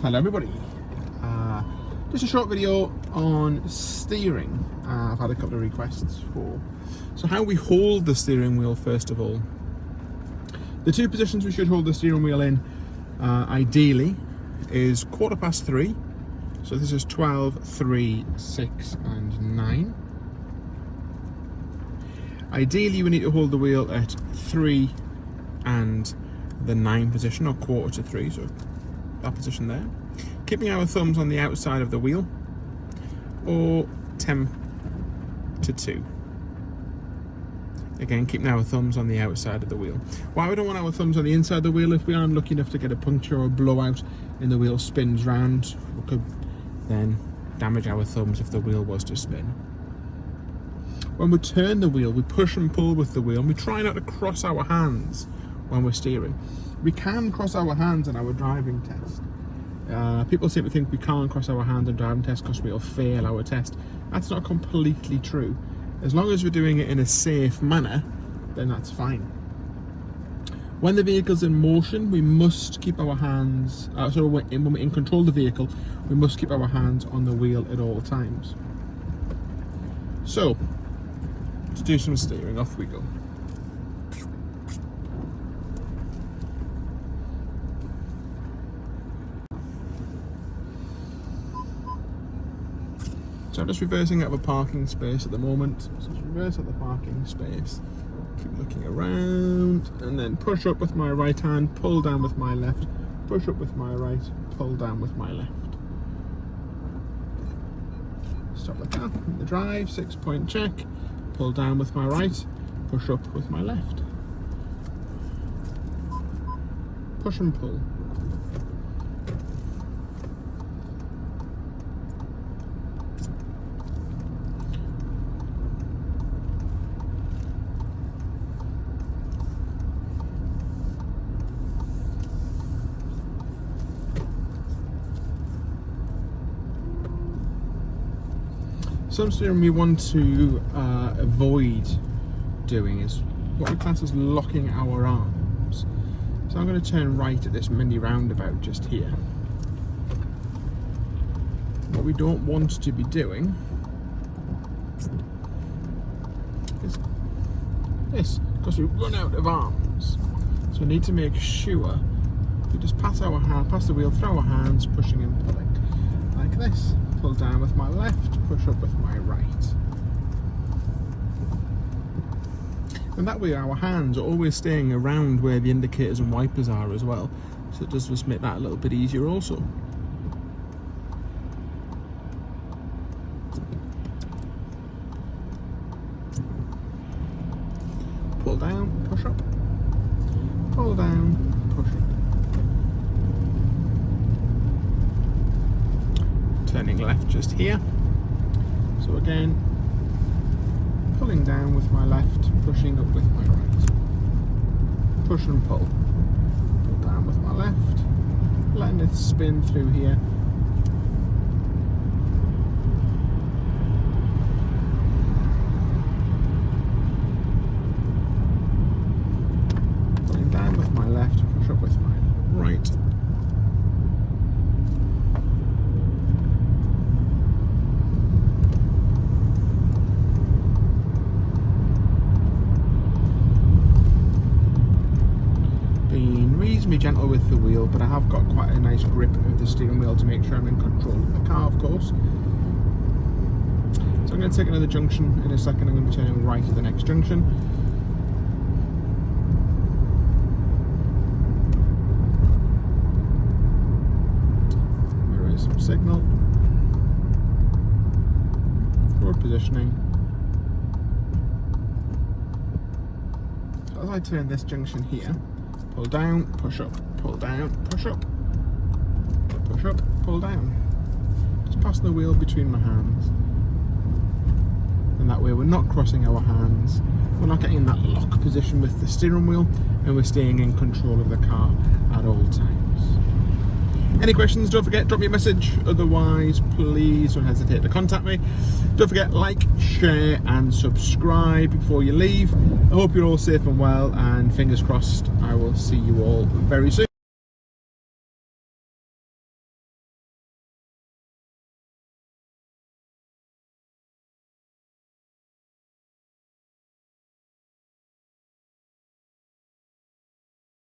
Hello everybody, just a short video on steering. I've had a couple of requests for. So how we hold the steering wheel first of all. The two positions we should hold the steering wheel in ideally is 3:15. So this is 12, 3, 6 and 9. Ideally we need to hold the wheel at 3 and the 9 position, or 2:45, so that position there. Keeping our thumbs on the outside of the wheel, or 10 to 2. Again, keeping our thumbs on the outside of the wheel. Why we don't want our thumbs on the inside of the wheel, if we are lucky enough to get a puncture or a blowout and the wheel spins round, we could then damage our thumbs if the wheel was to spin. When we turn the wheel, we push and pull with the wheel, and we try not to cross our hands when we're steering. We can cross our hands in our driving test. People seem to think we can't cross our hands in driving test because we'll fail our test. That's not completely true. As long as we're doing it in a safe manner, then that's fine. When the vehicle's in motion, we must keep our hands, when we're in control of the vehicle, we must keep our hands on the wheel at all times. So, to do some steering, off we go. So I'm just reversing out of a parking space at the moment. So just reverse at the parking space, keep looking around, and then push up with my right hand, pull down with my left, push up with my right, pull down with my left. Stop the car in the drive, 6-point check, pull down with my right, push up with my left. Push and pull. Some steering we want to avoid doing is what we class as locking our arms. So I'm going to turn right at this mini roundabout just here. What we don't want to be doing is this, because we run out of arms. So we need to make sure we just pass the wheel through our hands, pushing and pulling, like this. Pull down with my left, push up with my right. And that way our hands are always staying around where the indicators and wipers are as well. So it does just make that a little bit easier also. Pull down, push up. Pull down, push up. Turning left just here. So again, pulling down with my left, pushing up with my right. Push and pull. Pull down with my left, letting it spin through here. Pulling down with my left, push up with my right. Reasonably gentle with the wheel, but I have got quite a nice grip of the steering wheel to make sure I'm in control of the car, of course. So I'm going to take another junction in a second. I'm going to be turning right at the next junction. There is some signal. Forward positioning. So as I turn this junction here, pull down, push up, pull down, push up, pull down. Just passing the wheel between my hands. And that way we're not crossing our hands, we're not getting in that lock position with the steering wheel, and we're staying in control of the car at all times. Any questions, don't forget, drop me a message. Otherwise, please don't hesitate to contact me. Don't forget, like, share and subscribe before you leave. I hope you're all safe and well, and fingers crossed I will see you all very soon.